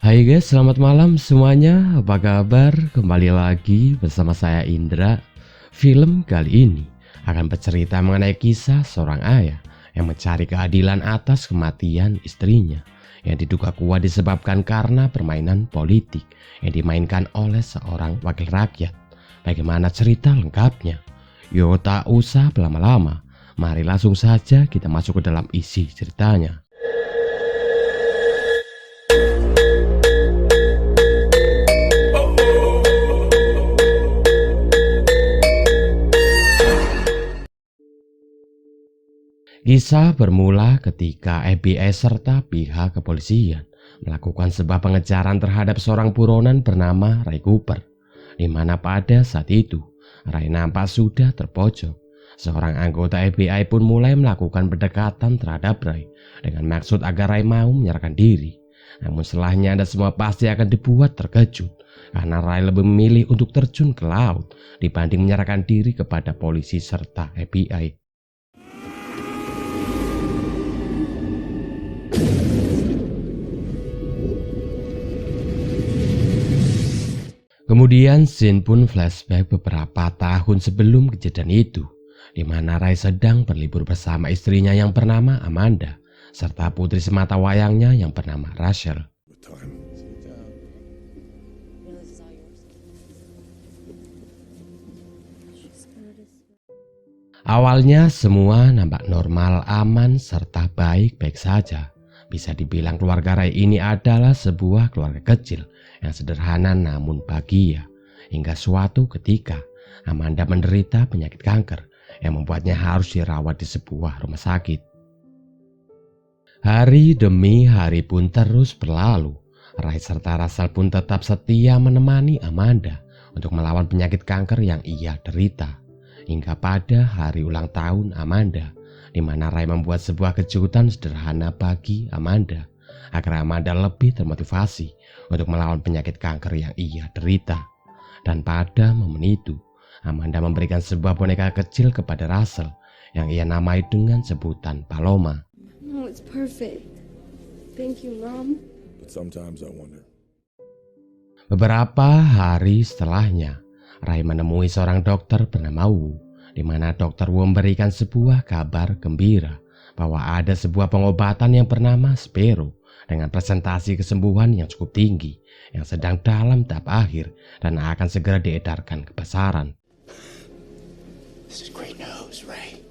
Hai guys, selamat malam semuanya. Apa kabar? Kembali lagi bersama saya Indra. Film kali ini akan bercerita mengenai kisah seorang ayah yang mencari keadilan atas kematian istrinya yang diduga kuat disebabkan karena permainan politik yang dimainkan oleh seorang wakil rakyat. Bagaimana cerita lengkapnya? Yo, tak usah berlama-lama, mari langsung saja kita masuk ke dalam isi ceritanya. Kisah bermula ketika FBI serta pihak kepolisian melakukan sebuah pengejaran terhadap seorang buronan bernama Ray Cooper, di mana pada saat itu Ray nampak sudah terpojok. Seorang anggota FBI pun mulai melakukan pendekatan terhadap Ray dengan maksud agar Ray mau menyerahkan diri. Namun setelahnya Anda semua pasti akan dibuat terkejut karena Ray lebih memilih untuk terjun ke laut dibanding menyerahkan diri kepada polisi serta FBI. Kemudian scene pun flashback beberapa tahun sebelum kejadian itu, di mana Ray sedang berlibur bersama istrinya yang bernama Amanda, serta putri semata wayangnya yang bernama Rachel. Awalnya semua nampak normal, aman, serta baik-baik saja. Bisa dibilang keluarga Ray ini adalah sebuah keluarga kecil yang sederhana namun bahagia. Hingga suatu ketika Amanda menderita penyakit kanker yang membuatnya harus dirawat di sebuah rumah sakit. Hari demi hari pun terus berlalu. Ray serta Rachel pun tetap setia menemani Amanda untuk melawan penyakit kanker yang ia derita. Hingga pada hari ulang tahun Amanda, di mana Ray membuat sebuah kejutan sederhana bagi Amanda agar Amanda lebih termotivasi untuk melawan penyakit kanker yang ia derita. Dan pada momen itu, Amanda memberikan sebuah boneka kecil kepada Rachel yang ia namai dengan sebutan Paloma. No, it's perfect. Thank you, Mom. But sometimes I wonder. Beberapa hari setelahnya, Ray menemui seorang dokter bernama Wu, di mana dokter Wu memberikan sebuah kabar gembira bahwa ada sebuah pengobatan yang bernama Spero dengan presentasi kesembuhan yang cukup tinggi yang sedang dalam tahap akhir dan akan segera diedarkan ke pasaran. This is great news, Ray.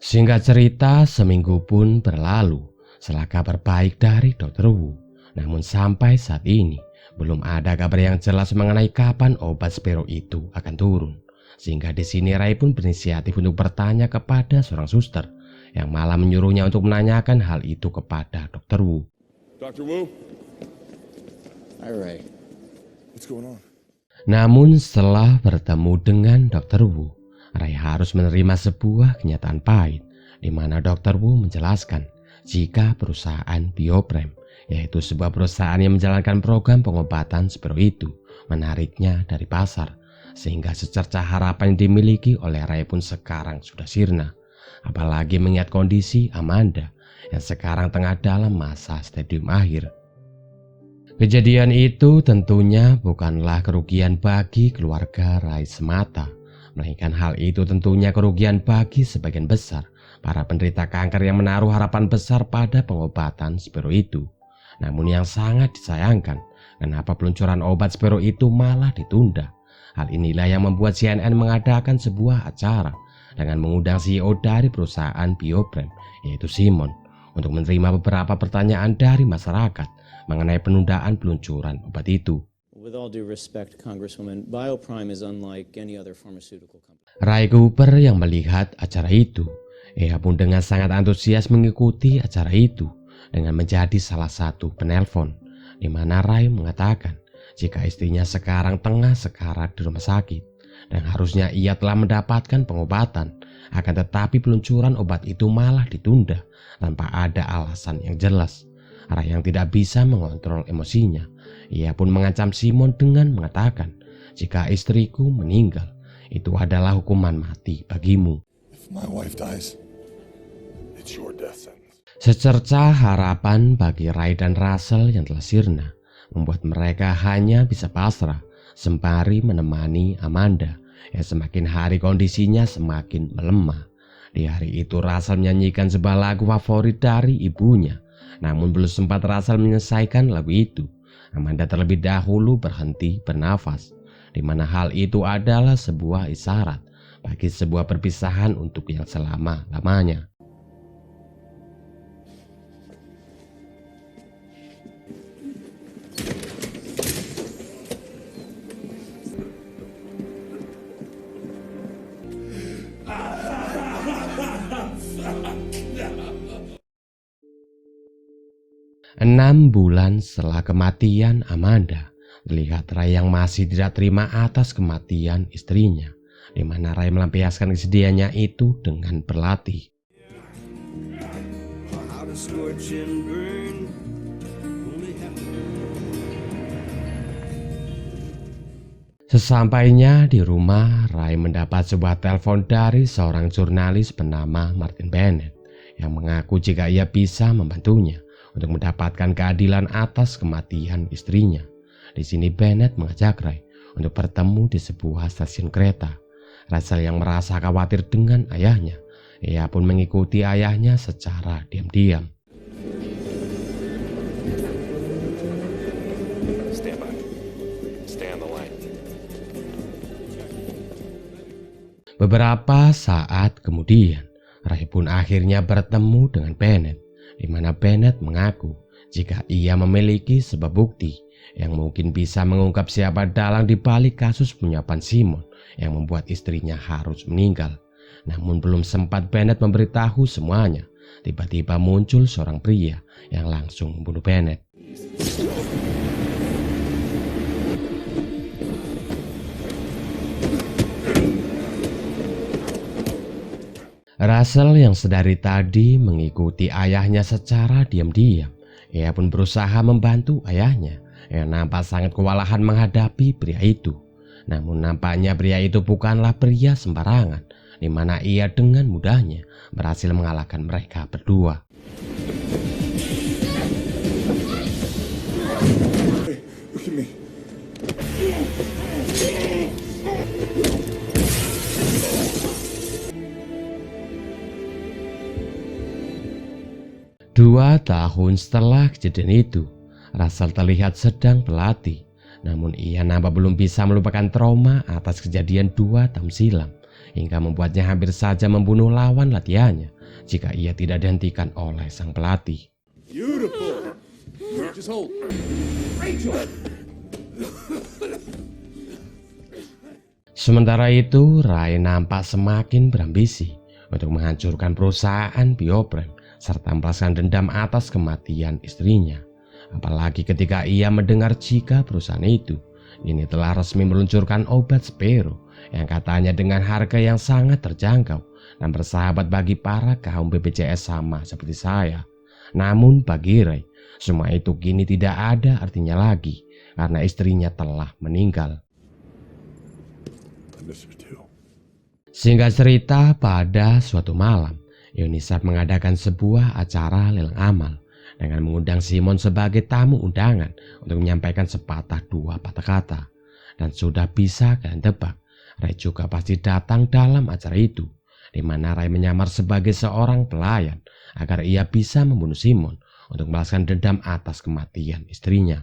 Singkat cerita, seminggu pun berlalu setelah kabar baik dari dokter Wu. Namun sampai saat ini belum ada kabar yang jelas mengenai kapan obat Spero itu akan turun. Sehingga di sini Ray pun berinisiatif untuk bertanya kepada seorang suster yang malah menyuruhnya untuk menanyakan hal itu kepada dokter Wu. Dr. Wu, Hi, Ray. what's going on? Namun setelah bertemu dengan dokter Wu, Ray harus menerima sebuah kenyataan pahit, di mana dokter Wu menjelaskan jika perusahaan Bioprem, yaitu sebuah perusahaan yang menjalankan program pengobatan Spero itu, menariknya dari pasar, sehingga secercah harapan yang dimiliki oleh Ray pun sekarang sudah sirna. Apalagi mengingat kondisi Amanda yang sekarang tengah dalam masa stadium akhir. Kejadian itu tentunya bukanlah kerugian bagi keluarga Ray semata, melainkan hal itu tentunya kerugian bagi sebagian besar para penderita kanker yang menaruh harapan besar pada pengobatan Spero itu. Namun yang sangat disayangkan, kenapa peluncuran obat Spero itu malah ditunda. Hal inilah yang membuat CNN mengadakan sebuah acara dengan mengundang CEO dari perusahaan Bioprem, yaitu Simon, untuk menerima beberapa pertanyaan dari masyarakat mengenai penundaan peluncuran obat itu. With all due respect, Congresswoman, Bioprime is unlike any other pharmaceutical company. Ray Cooper yang melihat acara itu, ia pun dengan sangat antusias mengikuti acara itu dengan menjadi salah satu penelpon, di mana Ray mengatakan jika istrinya sekarang tengah sekarat di rumah sakit dan harusnya ia telah mendapatkan pengobatan, akan tetapi peluncuran obat itu malah ditunda tanpa ada alasan yang jelas. Ray yang tidak bisa mengontrol emosinya, ia pun mengancam Simon dengan mengatakan, jika istriku meninggal, itu adalah hukuman mati bagimu. If my wife dies, it's your death sentence. Secerca harapan bagi Ray dan Russell yang telah sirna membuat mereka hanya bisa pasrah sembari menemani Amanda yang semakin hari kondisinya semakin melemah. Di hari itu Russell menyanyikan sebuah lagu favorit dari ibunya. Namun belum sempat Russell menyelesaikan lagu itu, Amanda terlebih dahulu berhenti bernafas, di mana hal itu adalah sebuah isyarat bagi sebuah perpisahan untuk yang selama-lamanya. Enam bulan setelah kematian Amanda, terlihat Ray yang masih tidak terima atas kematian istrinya, di mana Ray melampiaskan kesedihannya itu dengan berlatih. Sesampainya di rumah, Ray mendapat sebuah telepon dari seorang jurnalis bernama Martin Bennett yang mengaku jika ia bisa membantunya untuk mendapatkan keadilan atas kematian istrinya. Di sini Bennett mengajak Ray untuk bertemu di sebuah stasiun kereta. Russell yang merasa khawatir dengan ayahnya, ia pun mengikuti ayahnya secara diam-diam. Stand by. Stay on the line. Beberapa saat kemudian, Ray pun akhirnya bertemu dengan Bennett, di mana Bennett mengaku jika ia memiliki sebuah bukti yang mungkin bisa mengungkap siapa dalang di balik kasus penyuapan Simon yang membuat istrinya harus meninggal. Namun belum sempat Bennett memberitahu semuanya, tiba-tiba muncul seorang pria yang langsung membunuh Bennett. Russell yang sedari tadi mengikuti ayahnya secara diam-diam, ia pun berusaha membantu ayahnya yang nampak sangat kewalahan menghadapi pria itu. Namun nampaknya pria itu bukanlah pria sembarangan, di mana ia dengan mudahnya berhasil mengalahkan mereka berdua. Look at me. Dua tahun setelah kejadian itu, Russell terlihat sedang berlatih. Namun ia nampak belum bisa melupakan trauma atas kejadian 2 tahun silam, hingga membuatnya hampir saja membunuh lawan latihannya jika ia tidak dihentikan oleh sang pelatih. Beautiful. Just hold. Rachel. Sementara itu, Ray nampak semakin berambisi untuk menghancurkan perusahaan Bioprem serta membalaskan dendam atas kematian istrinya. Apalagi ketika ia mendengar jika perusahaan itu ini telah resmi meluncurkan obat Spero yang katanya dengan harga yang sangat terjangkau dan bersahabat bagi para kaum BPJS sama seperti saya. Namun bagi Ray, semua itu kini tidak ada artinya lagi karena istrinya telah meninggal. Singkat cerita, pada suatu malam UNICEF mengadakan sebuah acara lelang amal dengan mengundang Simon sebagai tamu undangan untuk menyampaikan sepatah dua patah kata. Dan sudah bisa kalian tebak, Ray juga pasti datang dalam acara itu, di mana Ray menyamar sebagai seorang pelayan agar ia bisa membunuh Simon untuk membalaskan dendam atas kematian istrinya.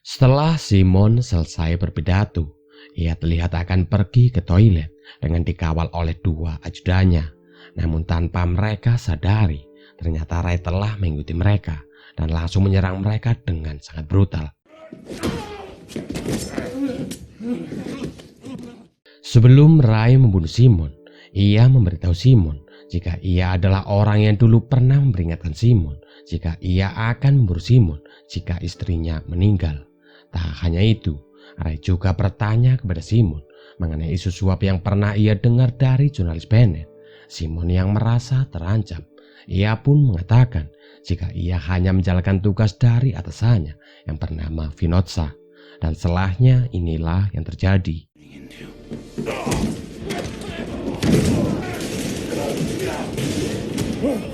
Setelah Simon selesai berpidato, ia terlihat akan pergi ke toilet dengan dikawal oleh 2 ajudannya. Namun tanpa mereka sadari, ternyata Ray telah mengikuti mereka dan langsung menyerang mereka dengan sangat brutal. Sebelum Ray membunuh Simon, ia memberitahu Simon jika ia adalah orang yang dulu pernah memperingatkan Simon jika ia akan memburu Simon jika istrinya meninggal. Tak hanya itu, Ray juga bertanya kepada Simon mengenai isu suap yang pernah ia dengar dari jurnalis Bennett. Simon yang merasa terancam, ia pun mengatakan jika ia hanya menjalankan tugas dari atasannya yang bernama Vinotsa. Dan setelahnya inilah yang terjadi. Setelah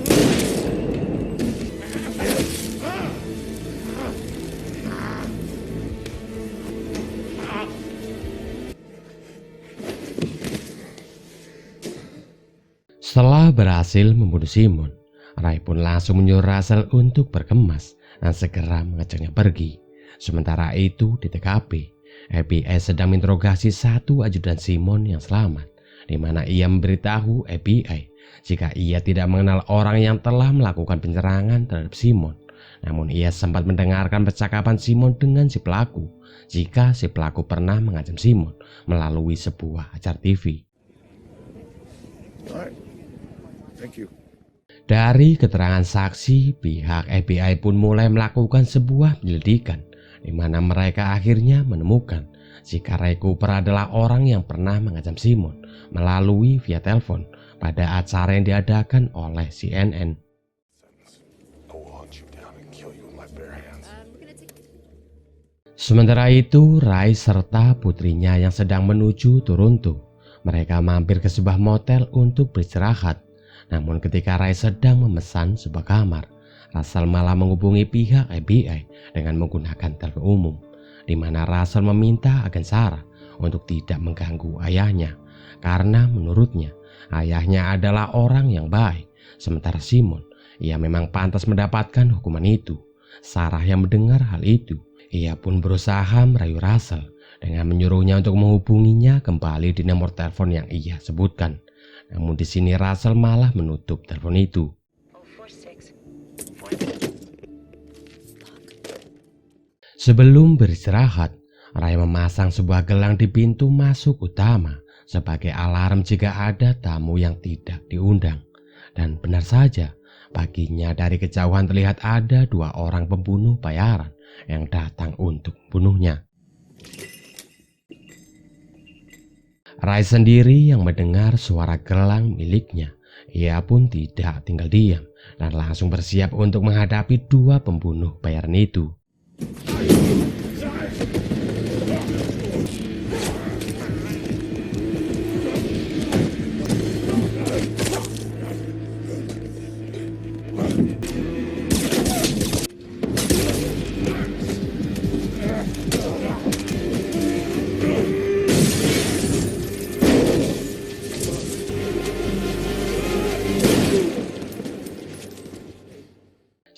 berhasil membunuh Simon, Ray pun langsung menyuruh Russell untuk berkemas dan segera mengejarnya pergi. Sementara itu di TKP, FBI sedang menginterogasi satu ajudan Simon yang selamat, di mana ia memberitahu FBI jika ia tidak mengenal orang yang telah melakukan penyerangan terhadap Simon. Namun ia sempat mendengarkan percakapan Simon dengan si pelaku, jika si pelaku pernah mengancam Simon melalui sebuah acara TV. All right. Thank you. Dari keterangan saksi, pihak FBI pun mulai melakukan sebuah penyelidikan, di mana mereka akhirnya menemukan jika Ray Cooper adalah orang yang pernah mengancam Simon melalui via telepon pada acara yang diadakan oleh CNN. I will hunt you down and kill you with my bare hands. Sementara itu, Ray serta putrinya yang sedang menuju Toronto. Mereka mampir ke sebuah motel untuk beristirahat. Namun ketika Ray sedang memesan sebuah kamar, Russell malah menghubungi pihak FBI dengan menggunakan telepon umum, di mana Russell meminta agen Sarah untuk tidak mengganggu ayahnya, karena menurutnya ayahnya adalah orang yang baik, sementara Simon, ia memang pantas mendapatkan hukuman itu. Sarah yang mendengar hal itu, ia pun berusaha merayu Russell dengan menyuruhnya untuk menghubunginya kembali di nomor telepon yang ia sebutkan. Namun di sini Russell malah menutup telepon itu. Sebelum beristirahat, Ray memasang sebuah gelang di pintu masuk utama sebagai alarm jika ada tamu yang tidak diundang. Dan benar saja, paginya dari kejauhan terlihat ada dua orang pembunuh bayaran yang datang untuk membunuhnya. Ray sendiri yang mendengar suara gelang miliknya, ia pun tidak tinggal diam dan langsung bersiap untuk menghadapi dua pembunuh bayaran itu.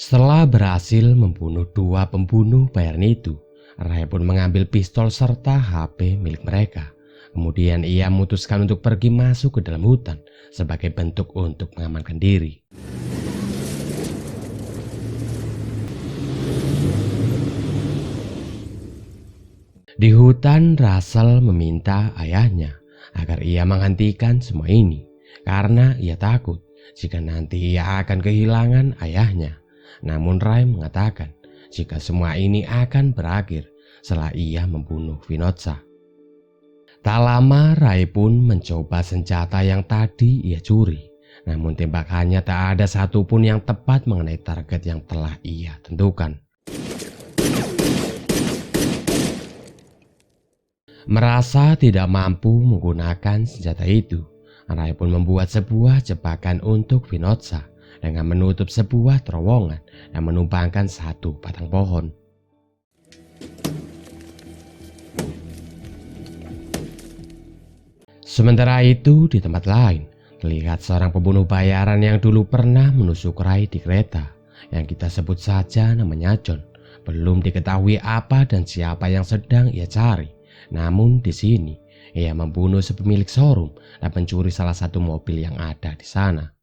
Setelah berhasil membunuh dua pembunuh bayaran itu, Ray pun mengambil pistol serta HP milik mereka. Kemudian ia memutuskan untuk pergi masuk ke dalam hutan sebagai bentuk untuk mengamankan diri. Di hutan, Russell meminta ayahnya agar ia menghentikan semua ini karena ia takut jika nanti ia akan kehilangan ayahnya. Namun Ray mengatakan jika semua ini akan berakhir setelah ia membunuh Vinotsa. Tak lama Ray pun mencoba senjata yang tadi ia curi. Namun tembakannya tak ada satupun yang tepat mengenai target yang telah ia tentukan. Merasa tidak mampu menggunakan senjata itu, Ray pun membuat sebuah jebakan untuk Vinotsa dengan menutup sebuah terowongan dan menumpangkan satu batang pohon. Sementara itu di tempat lain, terlihat seorang pembunuh bayaran yang dulu pernah menusuk Ray di kereta, yang kita sebut saja namanya John. Belum diketahui apa dan siapa yang sedang ia cari. Namun di sini, ia membunuh sepemilik showroom dan mencuri salah satu mobil yang ada di sana.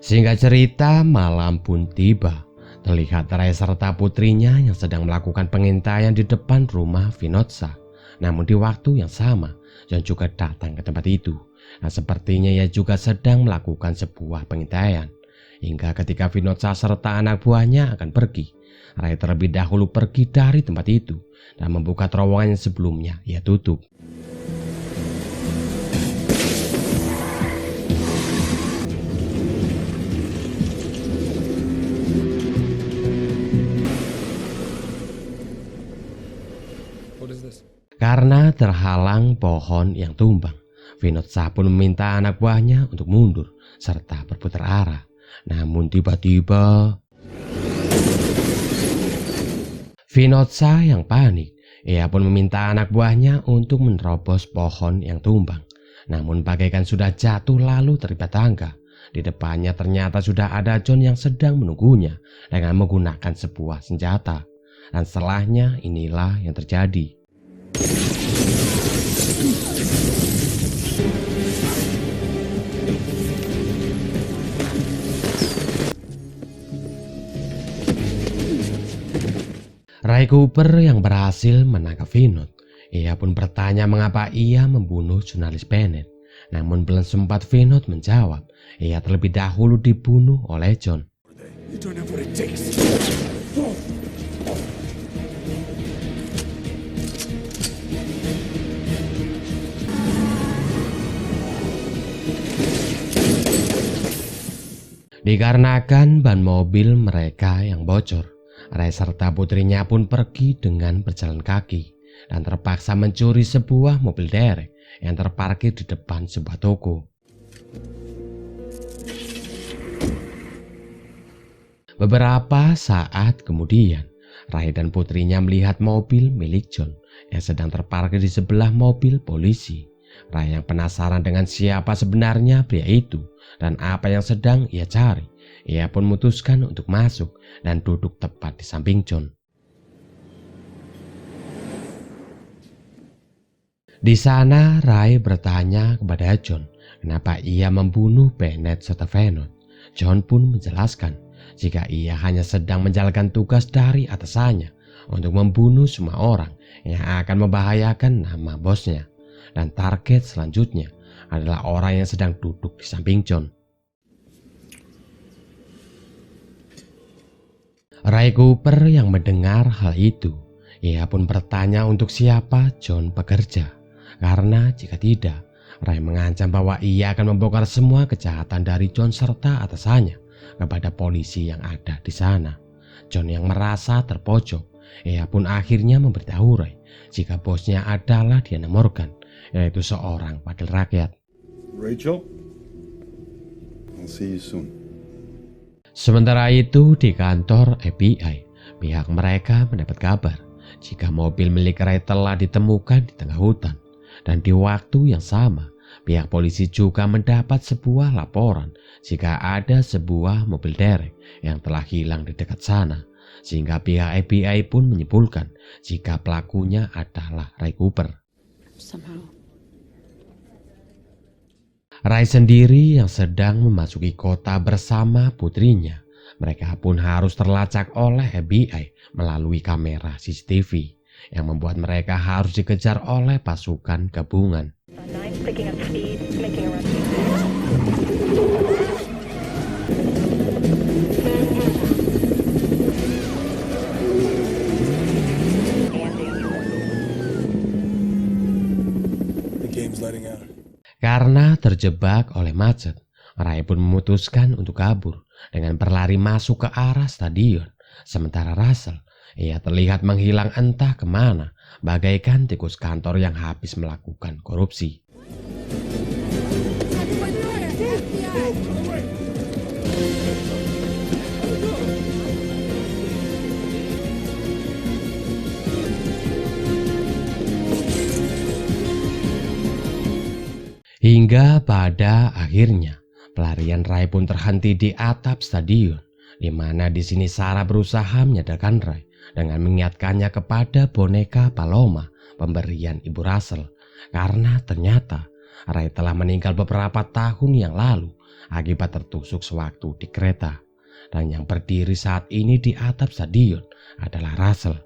Singkat cerita, malam pun tiba. Terlihat Ray serta putrinya yang sedang melakukan pengintaian di depan rumah Vinotsa. Namun di waktu yang sama, John juga datang ke tempat itu. Dan sepertinya ia juga sedang melakukan sebuah pengintaian. Hingga ketika Vinotsa serta anak buahnya akan pergi, Ray terlebih dahulu pergi dari tempat itu dan membuka terowongan yang sebelumnya ia tutup. Karena terhalang pohon yang tumbang, Vinod-Shah pun meminta anak buahnya untuk mundur serta berputar arah. Namun tiba-tiba Vinod-Shah yang panik. Ia pun meminta anak buahnya untuk menerobos pohon yang tumbang. Namun bagaikan sudah jatuh lalu terlibat tangga. Di depannya ternyata sudah ada John yang sedang menunggunya dengan menggunakan sebuah senjata. Dan setelahnya inilah yang terjadi. Ray Cooper yang berhasil menangkap Vinod. Ia pun bertanya mengapa ia membunuh jurnalis Bennett. Namun belum sempat Vinod menjawab, ia terlebih dahulu dibunuh oleh John. You don't have what it takes. Dikarenakan ban mobil mereka yang bocor, Ray serta putrinya pun pergi dengan berjalan kaki dan terpaksa mencuri sebuah mobil derek yang terparkir di depan sebuah toko. Beberapa saat kemudian, Ray dan putrinya melihat mobil milik John yang sedang terparkir di sebelah mobil polisi. Ray yang penasaran dengan siapa sebenarnya pria itu dan apa yang sedang ia cari. Ia pun memutuskan untuk masuk dan duduk tepat di samping John. Di sana Ray bertanya kepada John kenapa ia membunuh Bennett serta Vinod. John pun menjelaskan jika ia hanya sedang menjalankan tugas dari atasannya untuk membunuh semua orang yang akan membahayakan nama bosnya. Dan target selanjutnya adalah orang yang sedang duduk di samping John. Ray Cooper yang mendengar hal itu, ia pun bertanya untuk siapa John bekerja. Karena jika tidak, Ray mengancam bahwa ia akan membongkar semua kejahatan dari John serta atasannya kepada polisi yang ada di sana. John yang merasa terpojok, ia pun akhirnya memberitahu Ray jika bosnya adalah Diana Morgan, yaitu seorang wakil rakyat. Rachel, I'll see you soon. Sementara itu di kantor FBI, pihak mereka mendapat kabar jika mobil milik Ray telah ditemukan di tengah hutan. Dan di waktu yang sama, pihak polisi juga mendapat sebuah laporan jika ada sebuah mobil derek yang telah hilang di dekat sana. Sehingga pihak FBI pun menyimpulkan jika pelakunya adalah Ray Cooper. Ray sendiri yang sedang memasuki kota bersama putrinya. Mereka pun harus terlacak oleh FBI melalui kamera CCTV yang membuat mereka harus dikejar oleh pasukan gabungan. The game's letting out. Karena terjebak oleh macet, Ray pun memutuskan untuk kabur dengan berlari masuk ke arah stadion. Sementara Russell, ia terlihat menghilang entah kemana, bagaikan tikus kantor yang habis melakukan korupsi. Hingga pada akhirnya, pelarian Ray pun terhenti di atap stadion, di mana di sini Sarah berusaha menyadarkan Ray dengan mengingatkannya kepada boneka Paloma pemberian Ibu Russell, karena ternyata Ray telah meninggal beberapa tahun yang lalu akibat tertusuk sewaktu di kereta, dan yang berdiri saat ini di atap stadion adalah Russell.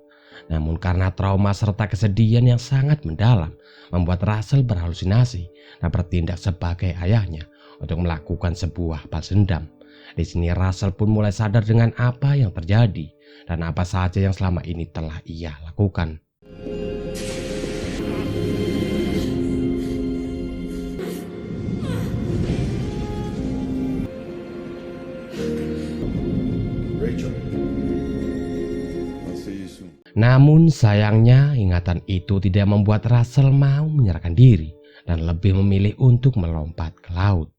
Namun karena trauma serta kesedihan yang sangat mendalam, membuat Russell berhalusinasi dan bertindak sebagai ayahnya untuk melakukan sebuah balas dendam. Di sini Russell pun mulai sadar dengan apa yang terjadi dan apa saja yang selama ini telah ia lakukan. Rachel, I'll see you soon. Namun sayangnya ingatan itu tidak membuat Russell mau menyerahkan diri dan lebih memilih untuk melompat ke laut.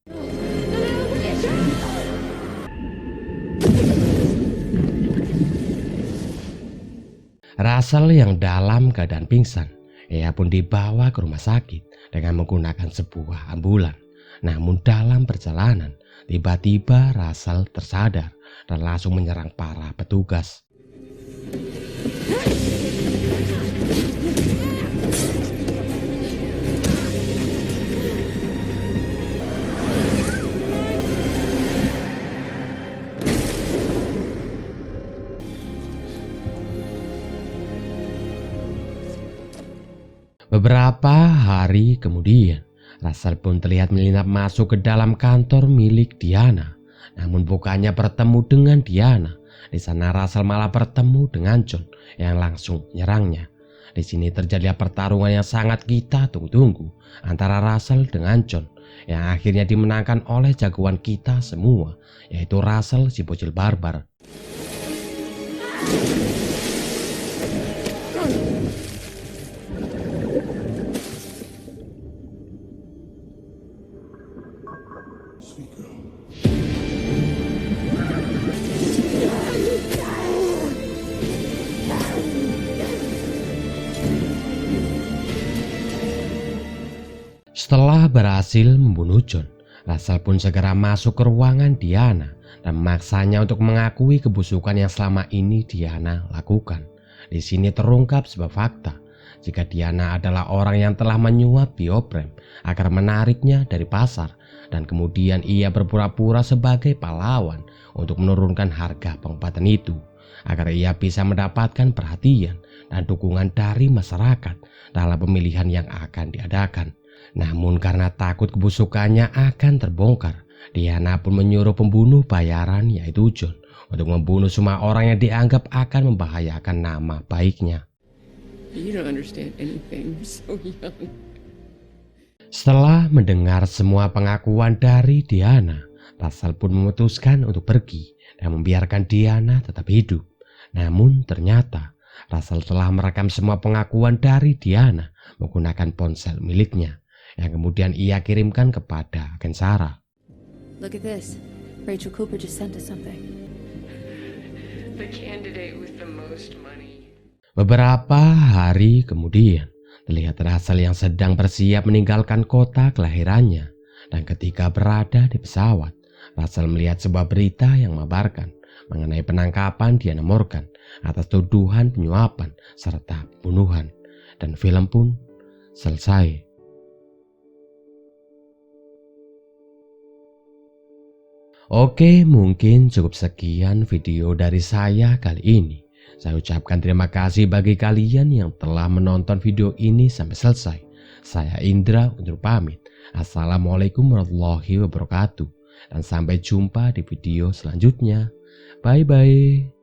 Russell yang dalam keadaan pingsan, ia pun dibawa ke rumah sakit dengan menggunakan sebuah ambulan. Namun dalam perjalanan, tiba-tiba Russell tersadar dan langsung menyerang para petugas. Beberapa hari kemudian, Russell pun terlihat menyelinap masuk ke dalam kantor milik Diana. Namun bukannya bertemu dengan Diana, di sana Russell malah bertemu dengan John yang langsung menyerangnya. Di sini terjadi pertarungan yang sangat kita tunggu-tunggu antara Russell dengan John, yang akhirnya dimenangkan oleh jagoan kita semua, yaitu Russell si bocil barbar. Setelah berhasil membunuh John, Russell pun segera masuk ke ruangan Diana dan memaksanya untuk mengakui kebusukan yang selama ini Diana lakukan. Di sini terungkap sebuah fakta, jika Diana adalah orang yang telah menyuap Bioprem agar menariknya dari pasar, dan kemudian ia berpura-pura sebagai pahlawan untuk menurunkan harga pengobatan itu, agar ia bisa mendapatkan perhatian dan dukungan dari masyarakat dalam pemilihan yang akan diadakan. Namun karena takut kebusukannya akan terbongkar, Diana pun menyuruh pembunuh bayaran yaitu John untuk membunuh semua orang yang dianggap akan membahayakan nama baiknya. You don't understand anything. You're so young. Setelah mendengar semua pengakuan dari Diana, Russell pun memutuskan untuk pergi dan membiarkan Diana tetap hidup. Namun ternyata Russell telah merekam semua pengakuan dari Diana menggunakan ponsel miliknya, yang kemudian ia kirimkan kepada agen Sarah. Look at this. Rachel Cooper just sent us something. The candidate with the most money. Beberapa hari kemudian, terlihat Russell yang sedang bersiap meninggalkan kota kelahirannya. Dan ketika berada di pesawat, Russell melihat sebuah berita yang mengabarkan mengenai penangkapan Diana Morgan atas tuduhan penyuapan serta pembunuhan. Dan film pun selesai. Oke, mungkin cukup sekian video dari saya kali ini. Saya ucapkan terima kasih bagi kalian yang telah menonton video ini sampai selesai. Saya Indra undur pamit. Assalamualaikum warahmatullahi wabarakatuh. Dan sampai jumpa di video selanjutnya. Bye-bye.